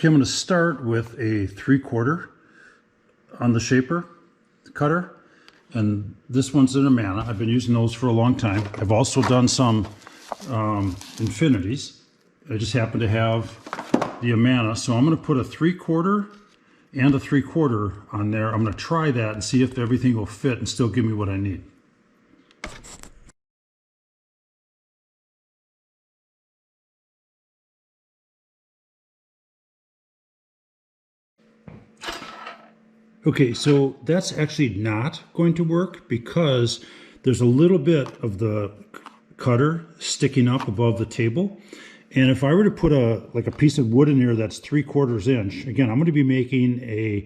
Okay, I'm going to start with a 3/4 on the shaper cutter, and this one's an Amana. I've been using those for a long time. I've also done some infinities. I just happen to have the Amana, so I'm going to put a 3/4 and a 3/4 on there. I'm going to try that and see if everything will fit and still give me what I need. Okay, so that's actually not going to work because there's a little bit of the cutter sticking up above the table. And if I were to put a piece of wood in here that's 3/4 inch, again, I'm going to be making a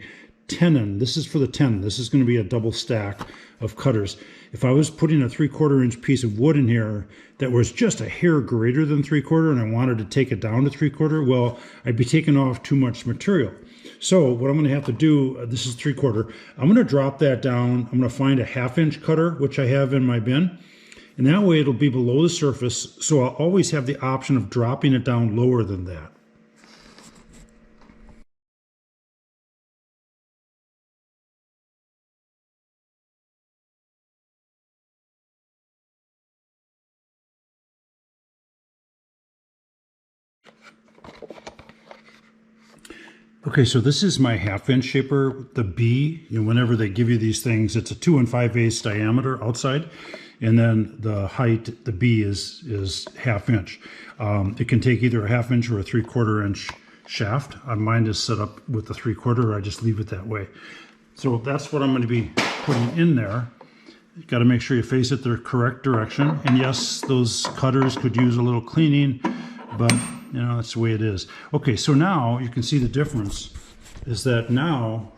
tenon. This is for the tenon. This is going to be a double stack of cutters. If I was putting a 3/4 inch piece of wood in here that was just a hair greater than 3/4 and I wanted to take it down to 3/4, well, I'd be taking off too much material. So what I'm going to have to do, this is 3/4, I'm going to drop that down. I'm going to find a 1/2 inch cutter, which I have in my bin. And that way it'll be below the surface, so I'll always have the option of dropping it down lower than that. Okay, so this is my 1/2 inch shaper. The B, whenever they give you these things, it's a 2 5/8 diameter outside, and then the height, the B is 1/2 inch. It can take either a 1/2 inch or a 3/4 inch shaft. Mine is set up with the 3/4. I just leave it that way. So that's what I'm going to be putting in there. You got to make sure you face it the correct direction. And yes, those cutters could use a little cleaning, but that's the way it is. Okay, so now you can see the difference is that now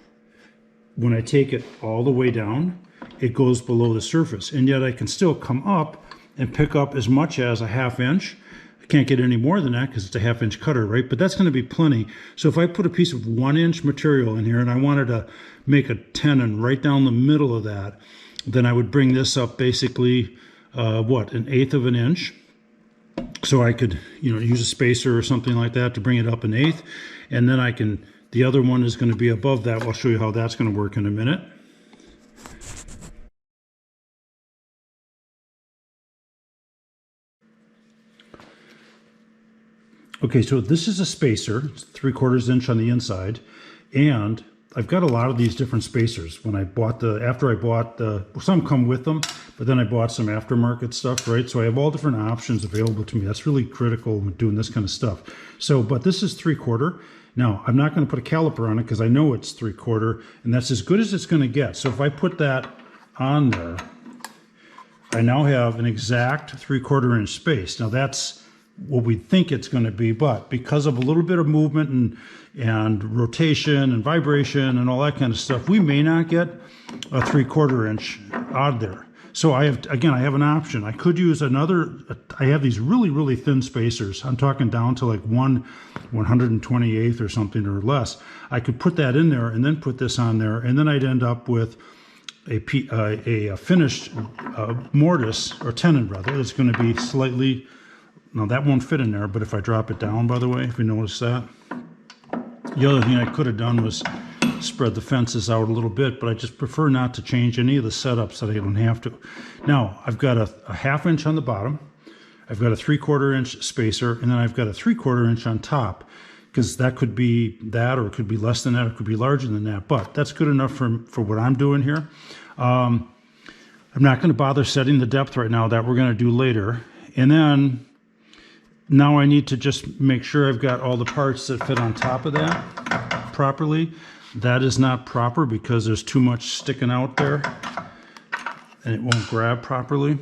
when I take it all the way down, it goes below the surface, and yet I can still come up and pick up as much as a 1/2 inch. I can't get any more than that because it's a 1/2 inch cutter, right? But that's going to be plenty. So if I put a piece of 1 inch material in here and I wanted to make a tenon right down the middle of that, then I would bring this up basically, what, 1/8 of an inch. So I could, use a spacer or something like that to bring it up 1/8. And then I can, the other one is going to be above that. I'll show you how that's going to work in a minute. Okay, so this is a spacer. It's 3/4 inch on the inside. And I've got a lot of these different spacers. When I bought some come with them, but then I bought some aftermarket stuff, right? So I have all different options available to me. That's really critical when doing this kind of stuff. So, but this is 3/4. Now, I'm not going to put a caliper on it because I know it's 3/4, and that's as good as it's going to get. So if I put that on there, I now have an exact 3/4 inch space. Now that's what we think it's going to be, but because of a little bit of movement and rotation and vibration and all that kind of stuff, we may not get a 3/4 inch out of there. So I have an option. I could use I have these really, really thin spacers. I'm talking down to like 1/128th or something or less. I could put that in there and then put this on there, and then I'd end up with a finished mortise, or tenon rather, that's going to be slightly. Now that won't fit in there, but if I drop it down, by the way, if you notice that. The other thing I could have done was spread the fences out a little bit, but I just prefer not to change any of the setups that I don't have to. Now, I've got a 1/2 inch on the bottom. I've got a 3/4 inch spacer, and then I've got a 3/4 inch on top, because that could be that, or it could be less than that, or it could be larger than that, but that's good enough for what I'm doing here. I'm not going to bother setting the depth right now. That we're going to do later. And then now I need to just make sure I've got all the parts that fit on top of that properly. That is not proper because there's too much sticking out there and it won't grab properly.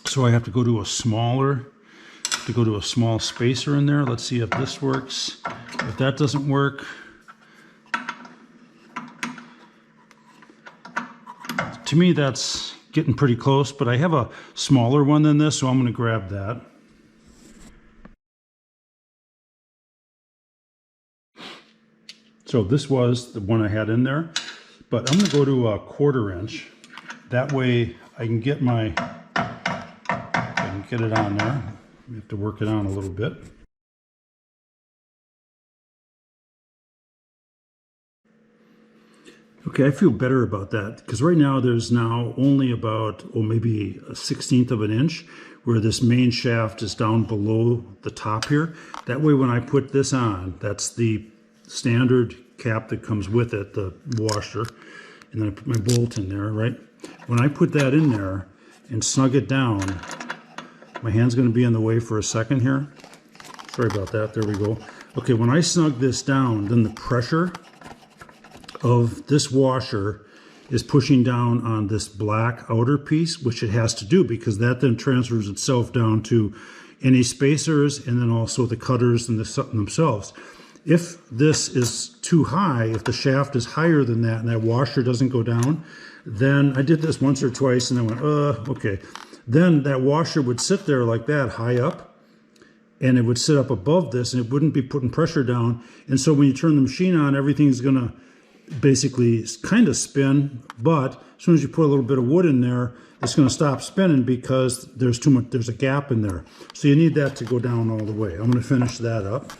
So I have to go to a small spacer in there. Let's see if this works. If that doesn't work, to me that's getting pretty close, but I have a smaller one than this, so I'm going to grab that. So this was the one I had in there, but I'm going to go to a 1/4 inch. That way I can get it on there. We have to work it on a little bit. Okay, I feel better about that because right now there's now only about, oh, maybe a 1/16 of an inch where this main shaft is down below the top here. That way when I put this on, that's the standard cap that comes with it, the washer, and then I put my bolt in there, right? When I put that in there and snug it down, my hand's going to be in the way for a second here. Sorry about that, there we go. Okay, when I snug this down, then the pressure of this washer is pushing down on this black outer piece, which it has to do because that then transfers itself down to any spacers and then also the cutters and themselves. If this is too high, if the shaft is higher than that and that washer doesn't go down, then I did this once or twice and I went, okay. Then that washer would sit there like that, high up, and it would sit up above this and it wouldn't be putting pressure down. And so when you turn the machine on, everything's gonna basically kind of spin, but as soon as you put a little bit of wood in there, it's going to stop spinning because there's too much, there's a gap in there. So you need that to go down all the way. I'm going to finish that up.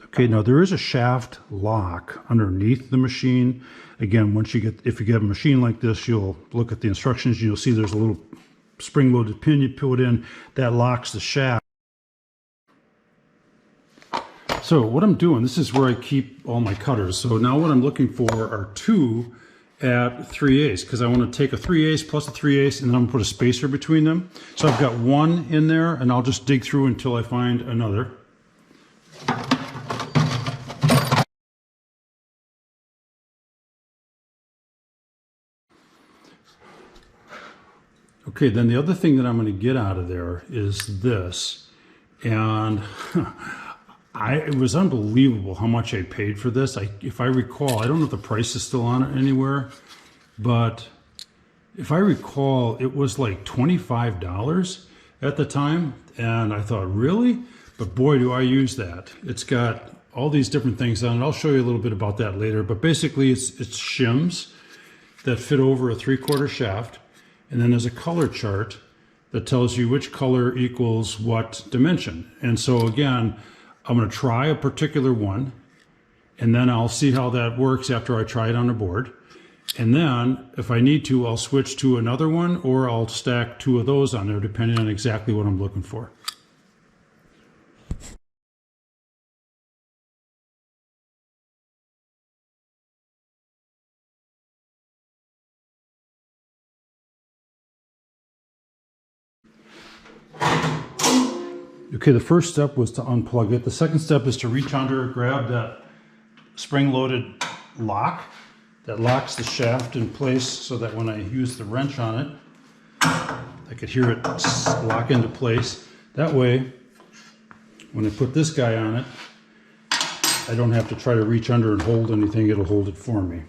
Okay, now there is a shaft lock underneath the machine. Again, once you get, if you get a machine like this, you'll look at the instructions, you'll see there's a little spring-loaded pin you put in that locks the shaft. So what I'm doing, this is where I keep all my cutters. So now what I'm looking for are 2 at 3/8 because I want to take a 3/8 plus a 3/8 and then I'm going to put a spacer between them. So I've got 1 in there and I'll just dig through until I find another. Okay, then the other thing that I'm going to get out of there is this. And it was unbelievable how much I paid for this. If I recall, I don't know if the price is still on it anywhere, but if I recall, it was like $25 at the time. And I thought, really? But boy, do I use that. It's got all these different things on it. I'll show you a little bit about that later, but basically it's shims that fit over a 3/4 shaft. And then there's a color chart that tells you which color equals what dimension. And so again, I'm going to try a particular one, and then I'll see how that works after I try it on the board. And then, if I need to, I'll switch to another one, or I'll stack 2 of those on there, depending on exactly what I'm looking for. Okay, the first step was to unplug it. The second step is to reach under, grab that spring-loaded lock that locks the shaft in place so that when I use the wrench on it, I could hear it lock into place. That way, when I put this guy on it, I don't have to try to reach under and hold anything, it'll hold it for me.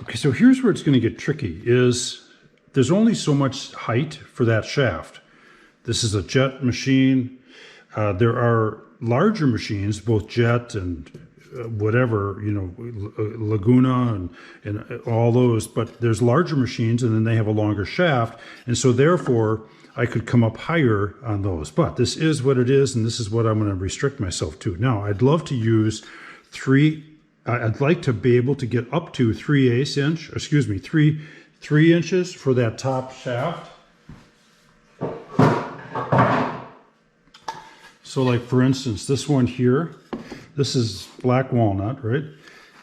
Okay, so here's where it's going to get tricky, is there's only so much height for that shaft. This is a jet machine. There are larger machines, both jet and whatever, you know, Laguna and all those, but there's larger machines and then they have a longer shaft. And so therefore I could come up higher on those, but this is what it is. And this is what I'm going to restrict myself to. Now I'd love to use I'd like to be able to get up to 3/8 inch, excuse me, 3 inches for that top shaft. So like for instance, this one here, this is black walnut, right?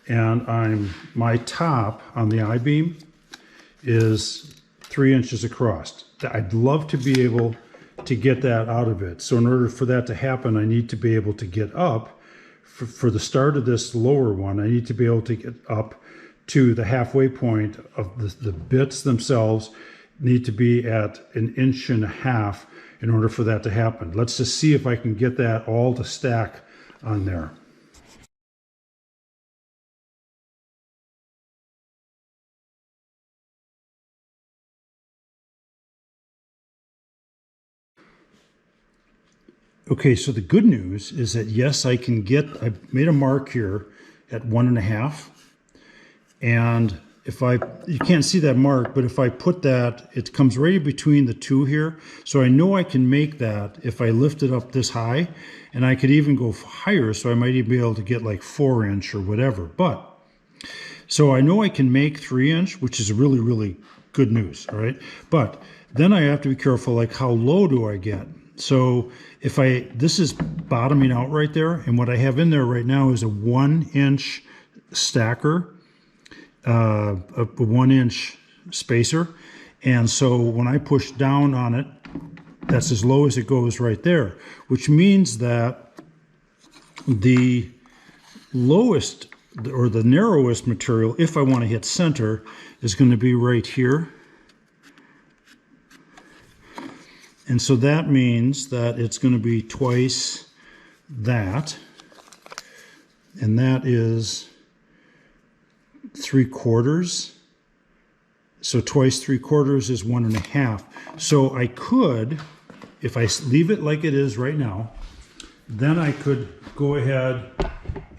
And my top on the I-beam is 3 inches across. I'd love to be able to get that out of it. So in order for that to happen, I need to be able to get up. For the start of this lower one, I need to be able to get up to the halfway point of the bits themselves need to be at 1.5 inches in order for that to happen. Let's just see if I can get that all to stack on there. Okay, so the good news is that yes, I made a mark here at 1.5. And if you can't see that mark, but if I put that, it comes right in between the two here. So I know I can make that if I lift it up this high, and I could even go higher. So I might even be able to get like 4-inch or whatever. So I know I can make 3-inch, which is really, really good news. All right. But then I have to be careful, like how low do I get? So this is bottoming out right there. And what I have in there right now is a 1-inch stacker, a 1-inch spacer. And so when I push down on it, that's as low as it goes right there, which means that the lowest or the narrowest material, if I want to hit center, is going to be right here. And so that means that it's going to be twice that, and that is 3/4. So twice 3/4 is 1.5. So I could, if I leave it like it is right now, then I could go ahead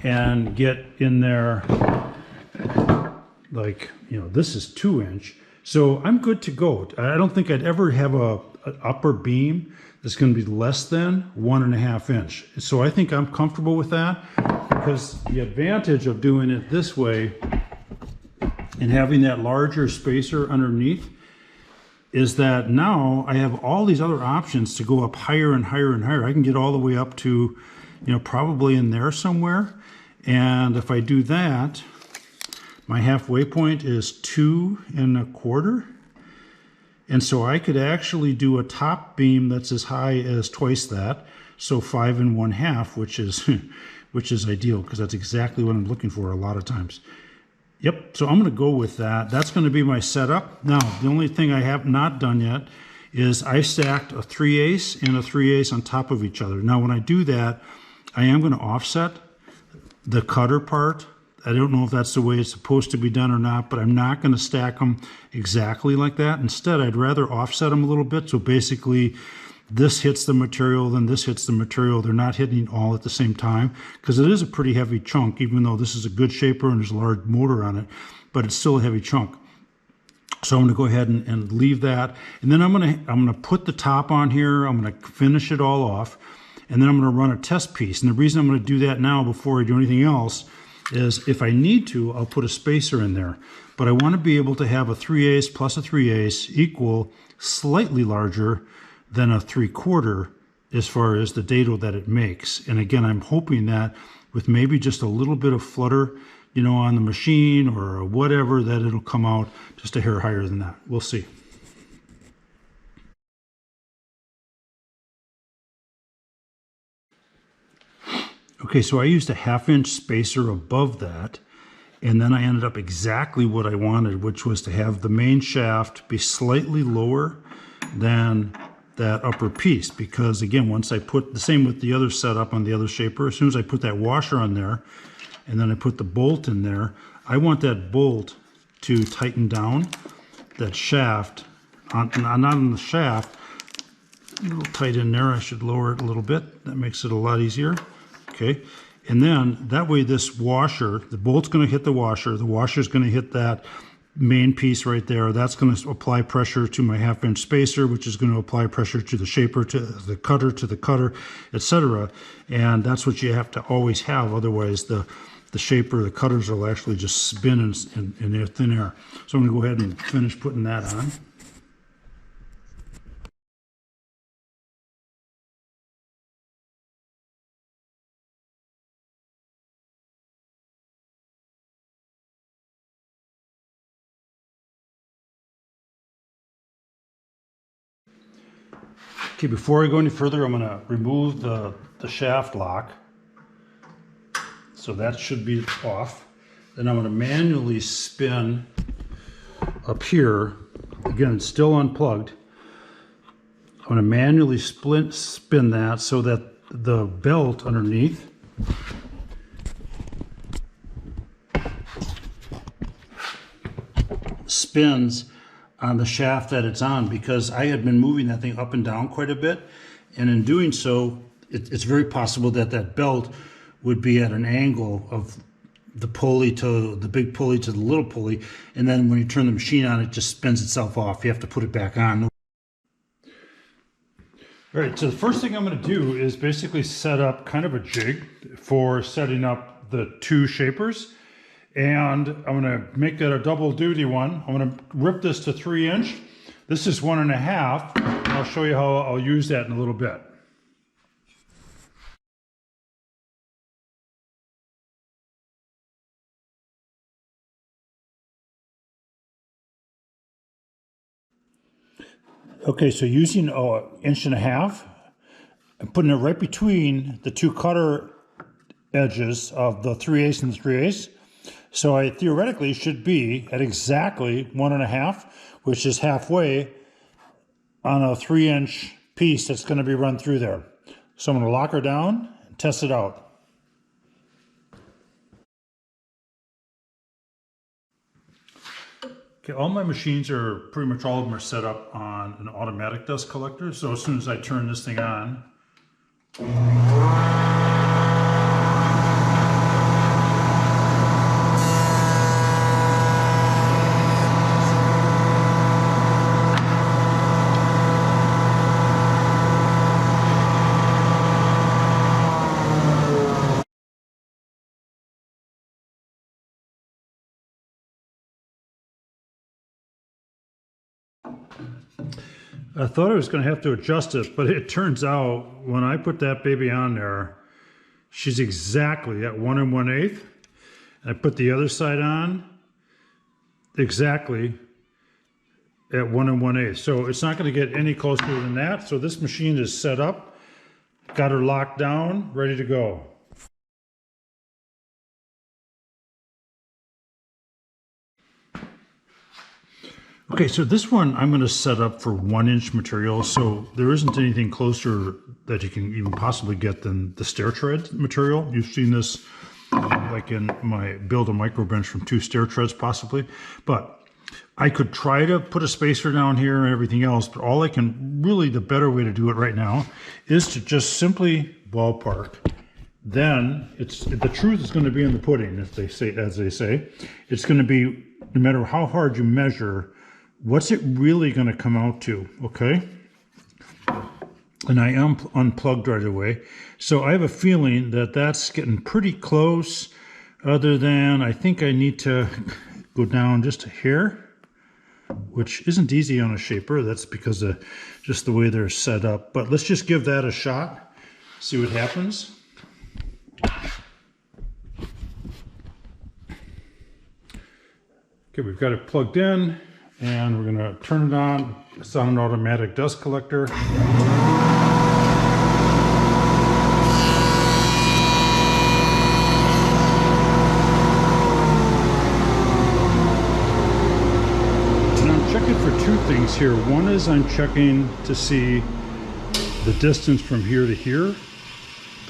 and get in there, like, this is 2-inch. So I'm good to go. I don't think I'd ever have an upper beam that's going to be less than 1.5 inch. So I think I'm comfortable with that, because the advantage of doing it this way and having that larger spacer underneath is that now I have all these other options to go up higher and higher and higher. I can get all the way up to, probably in there somewhere. And if I do that, my halfway point is 2.25. And so I could actually do a top beam that's as high as twice that. So 5 1/2, which is ideal, because that's exactly what I'm looking for a lot of times. Yep, so I'm going to go with that. That's going to be my setup. Now, the only thing I have not done yet is I stacked a 3/8 and a 3/8 on top of each other. Now, when I do that, I am going to offset the cutter part. I don't know if that's the way it's supposed to be done or not, but I'm not going to stack them exactly like that. Instead, I'd rather offset them a little bit. So basically, this hits the material, then this hits the material. They're not hitting all at the same time, because it is a pretty heavy chunk, even though this is a good shaper and there's a large motor on it, but it's still a heavy chunk. So I'm going to go ahead and leave that. And then I'm going to put the top on here. I'm going to finish it all off. And then I'm going to run a test piece. And the reason I'm going to do that now before I do anything else is if I need to, I'll put a spacer in there. But I want to be able to have a 3/8 plus a 3/8 equal slightly larger than a 3/4 as far as the dado that it makes. And again, I'm hoping that with maybe just a little bit of flutter, on the machine or whatever, that it'll come out just a hair higher than that. We'll see. Okay, so I used a 1/2-inch spacer above that, and then I ended up exactly what I wanted, which was to have the main shaft be slightly lower than that upper piece, because again, once I put the same with the other setup on the other shaper, as soon as I put that washer on there and then I put the bolt in there, I want that bolt to tighten down that shaft, not on the shaft, a little tight in there. I should lower it a little bit. That makes it a lot easier. Okay, and then that way this washer, the bolt's going to hit the washer's going to hit that main piece right there. That's going to apply pressure to my 1/2-inch spacer, which is going to apply pressure to the shaper, to the cutter, etc. And that's what you have to always have. Otherwise, the shaper, the cutters will actually just spin in thin air. So I'm going to go ahead and finish putting that on. Okay, before I go any further, I'm going to remove the shaft lock. So that should be off. Then I'm going to manually spin up here. Again, it's still unplugged. I'm going to manually spin that so that the belt underneath spins on the shaft that it's on, because I had been moving that thing up and down quite a bit, and in doing so it's very possible that that belt would be at an angle of the pulley to the big pulley to the little pulley, and then when you turn the machine on, it just spins itself off. You have to put it back on. All right, so the first thing I'm going to do is basically set up kind of a jig for setting up the two shapers, and I'm going to make that a double duty one. I'm going to rip this to 3-inch. This is 1.5. I'll show you how I'll use that in a little bit. Okay, so using 1.5 inches, I'm putting it right between the two cutter edges of the 3/8 and the 3/8. So I theoretically should be at exactly 1.5, which is halfway on a 3-inch piece that's going to be run through there. So I'm going to lock her down and test it out. Okay, all my machines are, pretty much all of them are set up on an automatic dust collector. So as soon as I turn this thing on, I thought I was going to have to adjust it, but it turns out when I put that baby on there, she's exactly at 1 1/8. And I put the other side on exactly at 1 1/8. So it's not going to get any closer than that. So this machine is set up, got her locked down, ready to go. Okay, so this one I'm going to set up for 1-inch material, so there isn't anything closer that you can even possibly get than the stair tread material. You've seen this like in my build a micro bench from 2 stair treads possibly, but I could try to put a spacer down here and everything else, but all I can really, the better way to do it right now is to just simply ballpark. Then the truth is going to be in the pudding, as they say. It's going to be, no matter how hard you measure, what's it really going to come out to, okay? And I am unplugged right away. So I have a feeling that that's getting pretty close, other than I think I need to go down just a hair, which isn't easy on a shaper. That's because of just the way they're set up. But let's just give that a shot, see what happens. Okay, we've got it plugged in. And we're going to turn it on. It's on an automatic dust collector. And I'm checking for 2 things here. One is I'm checking to see the distance from here to here.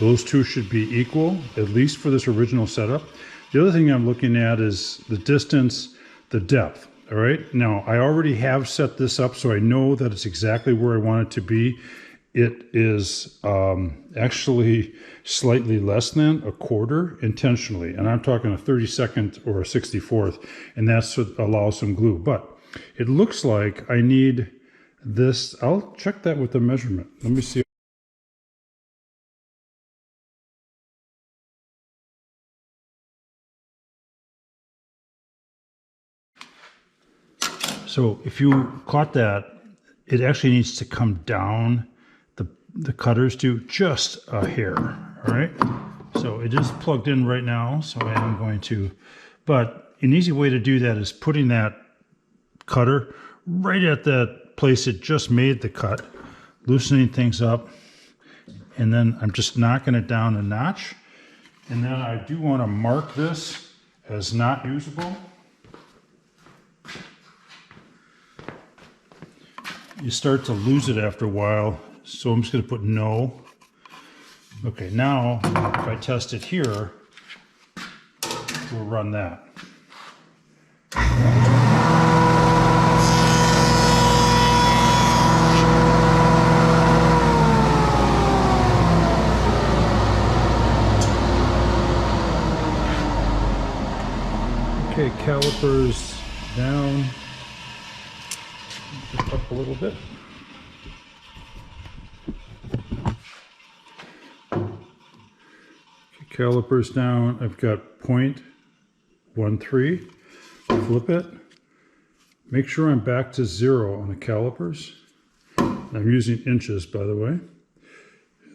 Those two should be equal, at least for this original setup. The other thing I'm looking at is the distance, the depth. All right, now I already have set this up so I know that it's exactly where I want it to be. It is actually slightly less than a quarter intentionally, and I'm talking a 32nd or a 64th, and that's to allow some glue. But it looks like I need this. I'll check that with the measurement. Let me see. So if you caught that, it actually needs to come down the cutters to just a hair, all right? So it is plugged in right now, so I am going to, but an easy way to do that is putting that cutter right at that place it just made the cut, loosening things up, and then I'm just knocking it down a notch. And then I do want to mark this as not usable. You start to lose it after a while, so I'm just going to put no. Okay, now if I test it here, we'll run that. Okay, calipers down, just up a little bit. Okay, calipers down, I've got 0.13, flip it. Make sure I'm back to 0 on the calipers. I'm using inches, by the way.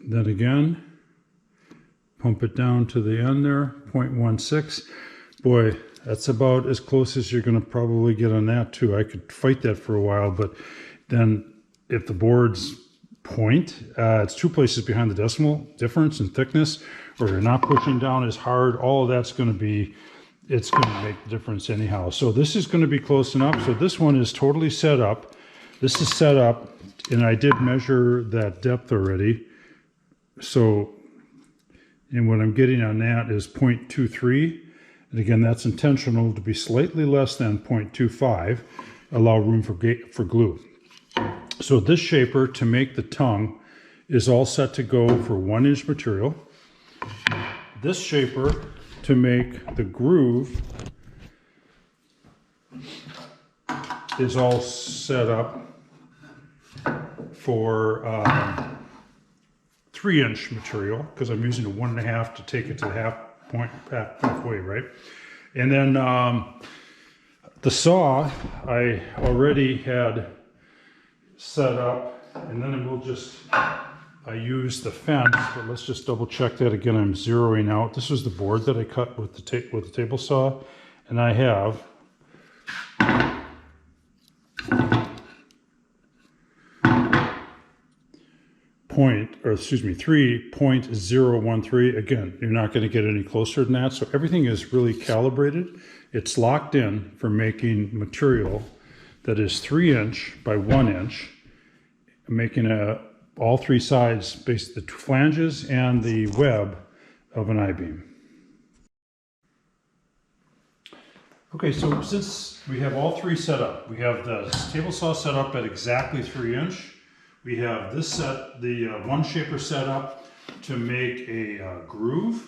Then again, pump it down to the end there, 0.16. Boy, that's about as close as you're going to probably get on that too. I could fight that for a while, but then if the boards point, it's 2 places behind the decimal difference in thickness, or you're not pushing down as hard, all of that's going to be, it's going to make the difference anyhow. So this is going to be close enough. So this one is totally set up. This is set up, and I did measure that depth already. So, and what I'm getting on that is 0.23. And again, that's intentional to be slightly less than 0.25, allow room for glue. So this shaper to make the tongue is all set to go for 1-inch material. This shaper to make the groove is all set up for 3-inch material, because I'm using a 1.5 to take it to the halfway, right? And then the saw I already had set up, and then we'll just, I used the fence, but let's just double check that again. I'm zeroing out. This was the board that I cut with the table saw, and I have 3.013. Again, you're not going to get any closer than that. So everything is really calibrated. It's locked in for making material that is 3-inch by 1-inch, making all 3 sides, basically the flanges and the web of an I-beam. Okay, so since we have all 3 set up, we have the table saw set up at exactly 3-inch. We have this set, the one shaper set up to make a groove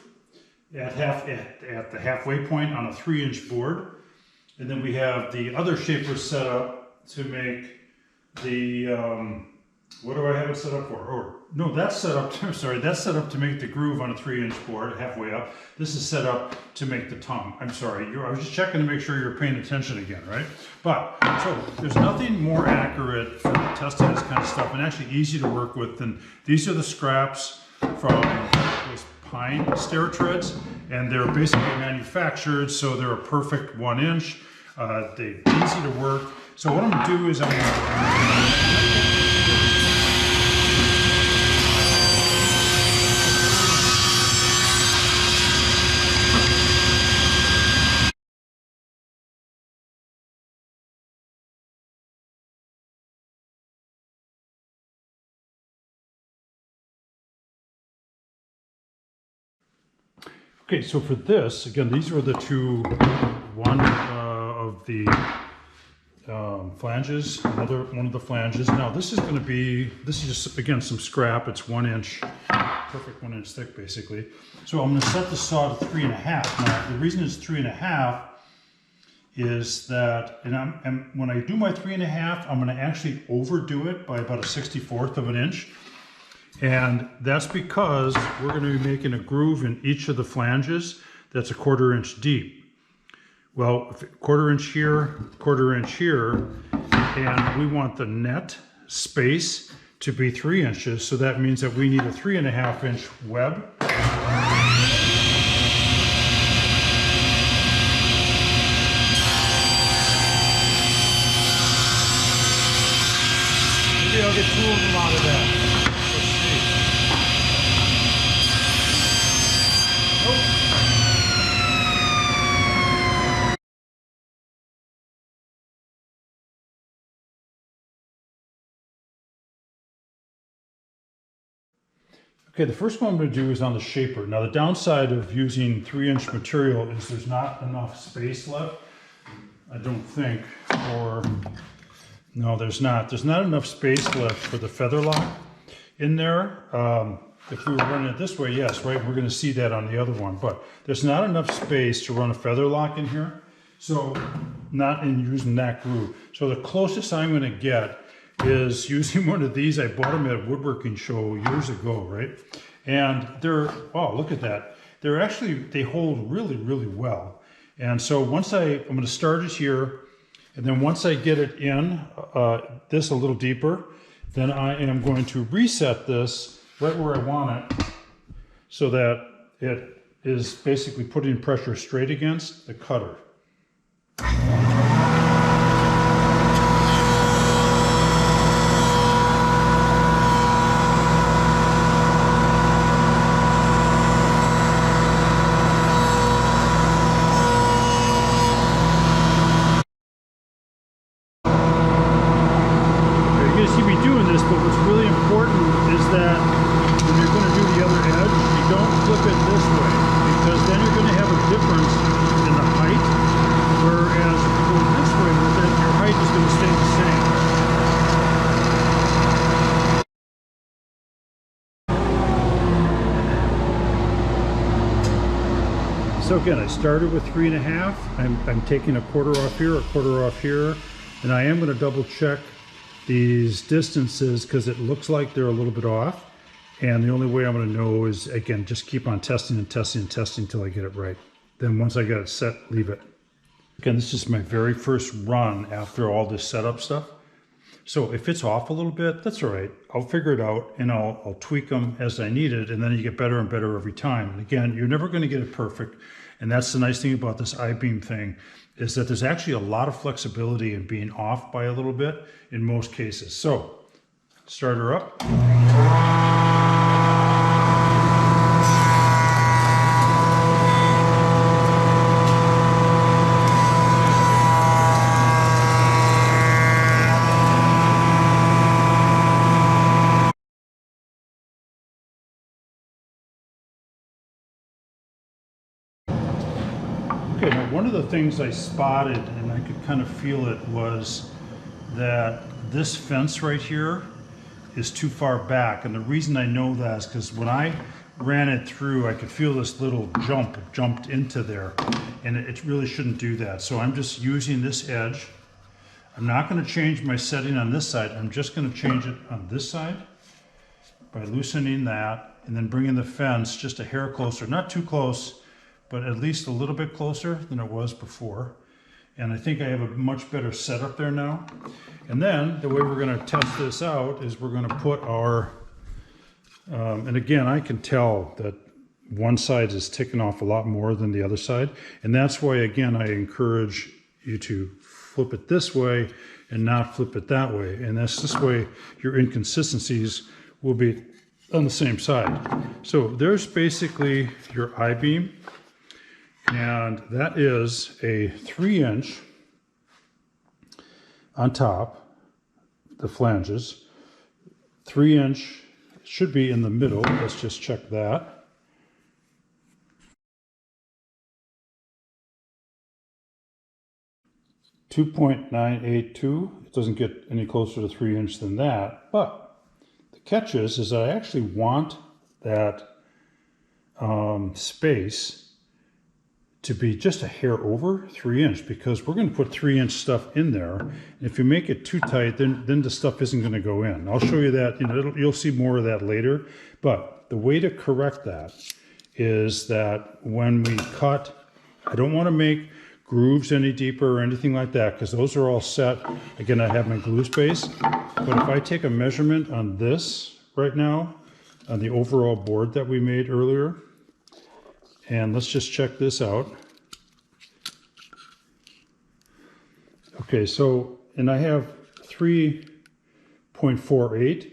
at the halfway point on a 3-inch board. And then we have the other shaper set up to make the, what do I have it set up for? Or, no, that's set up, I'm sorry, that's set up to make the groove on a 3-inch board, halfway up. This is set up to make the tongue. I'm sorry, I was just checking to make sure you're paying attention again, right? But, so, there's nothing more accurate for testing this kind of stuff, and actually easy to work with than, these are the scraps from those pine stair treads, and they're basically manufactured, so they're a perfect 1-inch. They're easy to work. So what I'm going to do is I'm going to... Okay, so for this, again, these were the one of the flanges, one of the flanges. Now this is going to be, this is just, again, some scrap. It's 1-inch, perfect 1-inch thick, basically. So I'm going to set the saw to 3.5. Now, the reason it's 3.5 is that, and when I do my 3.5, I'm going to actually overdo it by about a 1/64 of an inch. And that's because we're going to be making a groove in each of the flanges that's a 1/4 inch deep. Well, 1/4 inch here, 1/4 inch here, and we want the net space to be 3 inches, so that means that we need a 3.5 inch web. Maybe I'll get 2 of them out of that. Okay, the first one I'm going to do is on the shaper. Now the downside of using 3-inch material is there's not enough space left, I don't think, or no, there's not. There's not enough space left for the feather lock in there. If we were running it this way, yes, right, we're going to see that on the other one, but there's not enough space to run a feather lock in here. So not in using that groove. So the closest I'm going to get is using one of these. I bought them at a woodworking show years ago, right? And they're, oh, look at that. They're actually, they hold really, really well. And so once I'm going to start it here, and then once I get it in this a little deeper, then I am going to reset this right where I want it so that it is basically putting pressure straight against the cutter. But what's really important is that when you're going to do the other edge, you don't flip it this way, because then you're going to have a difference in the height, whereas if you go this way with it, your height is going to stay the same. So again, I started with 3.5. I'm taking a quarter off here, a quarter off here, and I am going to double check these distances because it looks like they're a little bit off, and the only way I'm going to know is, again, just keep on testing and testing and testing until I get it right. Then once I got it set, leave it. Again, this is my very first run after all this setup stuff, so if it's off a little bit, that's all right. I'll figure it out and I'll tweak them as I need it, and then you get better and better every time. And again, you're never going to get it perfect, and that's the nice thing about this I-beam thing, is that there's actually a lot of flexibility in being off by a little bit in most cases. So, start her up. Okay, now one of the things I spotted, and I could kind of feel it, was that this fence right here is too far back. And the reason I know that is because when I ran it through, I could feel this little jump jumped into there, and it really shouldn't do that. So I'm just using this edge. I'm not going to change my setting on this side. I'm just going to change it on this side by loosening that and then bringing the fence just a hair closer, not too close, but at least a little bit closer than it was before. And I think I have a much better setup there now. And then the way we're going to test this out is we're going to put our, and again, I can tell that one side is ticking off a lot more than the other side. And that's why, again, I encourage you to flip it this way and not flip it that way. And that's this way your inconsistencies will be on the same side. So there's basically your I-beam. And that is a 3-inch on top, the flanges. 3-inch should be in the middle. Let's just check that. .982. It doesn't get any closer to 3-inch than that. But the catch is I actually want that space to be just a hair over 3-inch, because we're going to put 3-inch stuff in there. And if you make it too tight, then the stuff isn't going to go in. I'll show you that. You'll see more of that later. But the way to correct that is that when we cut, I don't want to make grooves any deeper or anything like that, because those are all set. Again, I have my glue space. But if I take a measurement on this right now, on the overall board that we made earlier, and let's just check this out. Okay, so, and I have 3.48,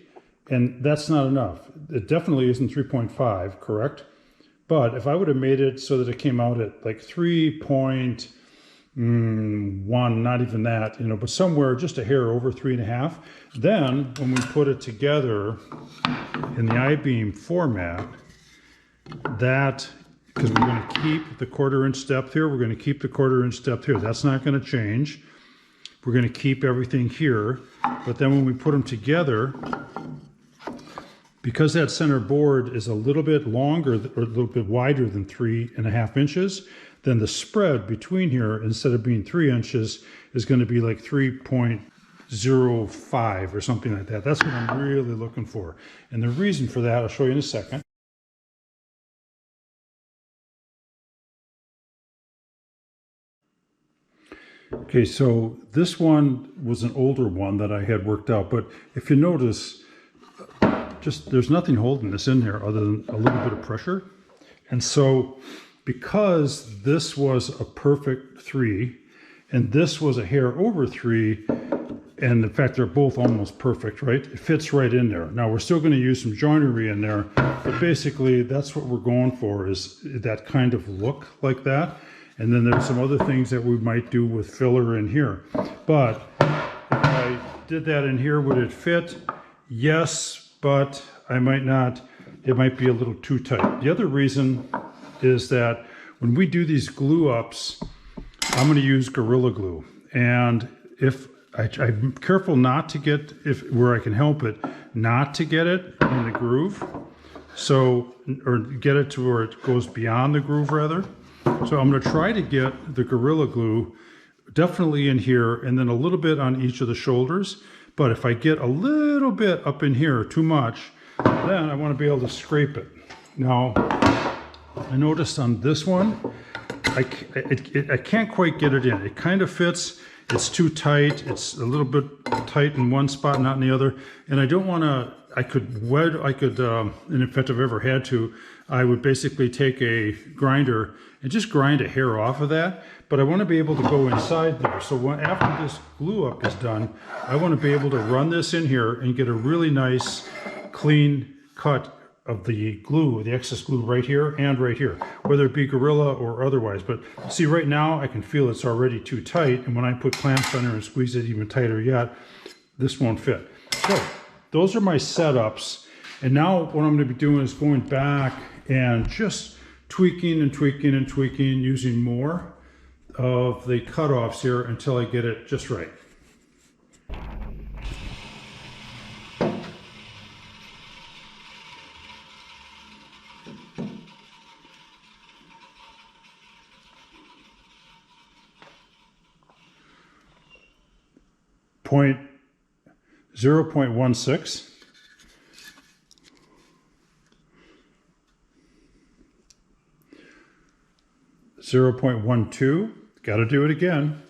and that's not enough. It definitely isn't 3.5, correct? But if I would have made it so that it came out at like 3.1, not even that, but somewhere just a hair over 3.5, then when we put it together in the I-beam format, that, because we're going to keep the 1/4-inch depth here, we're going to keep the 1/4-inch depth here. That's not going to change. We're going to keep everything here. But then when we put them together, because that center board is a little bit longer or a little bit wider than 3.5 inches, then the spread between here, instead of being 3 inches, is going to be like 3.05 or something like that. That's what I'm really looking for. And the reason for that, I'll show you in a second. Okay, so this one was an older one that I had worked out, but if you notice, there's nothing holding this in there other than a little bit of pressure. And so because this was a perfect 3 and this was a hair over 3, and in fact they're both almost perfect, right? It fits right in there. Now we're still going to use some joinery in there, but basically that's what we're going for, is that kind of look like that. And then there's some other things that we might do with filler in here. But if I did that in here, would it fit? Yes, but I might not. It might be a little too tight. The other reason is that when we do these glue ups, I'm going to use Gorilla Glue. And if I'm careful not to get, where I can help it, not to get it in the groove. So, or get it to where it goes beyond the groove rather. So I'm going to try to get the Gorilla Glue definitely in here and then a little bit on each of the shoulders. But if I get a little bit up in here, too much, then I want to be able to scrape it. Now, I noticed on this one, I can't quite get it in. It kind of fits. It's too tight. It's a little bit tight in one spot, not in the other. And I don't want to, and in fact, if I've ever had to, I would basically take a grinder and just grind a hair off of that. But I want to be able to go inside there. So after this glue up is done, I want to be able to run this in here and get a really nice, clean cut of the glue, the excess glue right here and right here, whether it be Gorilla or otherwise. But see, right now I can feel it's already too tight. And when I put clamps on there and squeeze it even tighter yet, this won't fit. So those are my setups. And now what I'm going to be doing is going back and just tweaking and tweaking and tweaking, using more of the cutoffs here until I get it just right. Point 0.16. 0.12, got to do it again.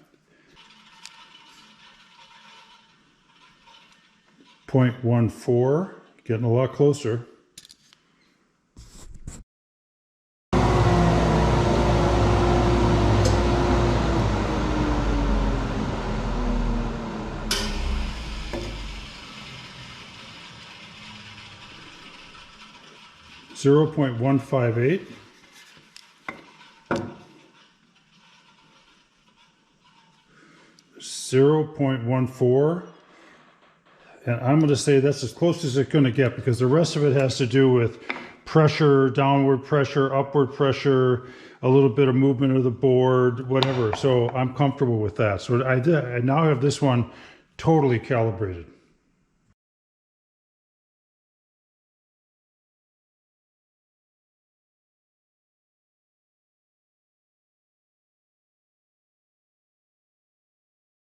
0.14, getting a lot closer. 0.158. 0.14, and I'm going to say that's as close as it's going to get, because the rest of it has to do with pressure, downward pressure, upward pressure, a little bit of movement of the board, whatever. So I'm comfortable with that. So I now have this one totally calibrated.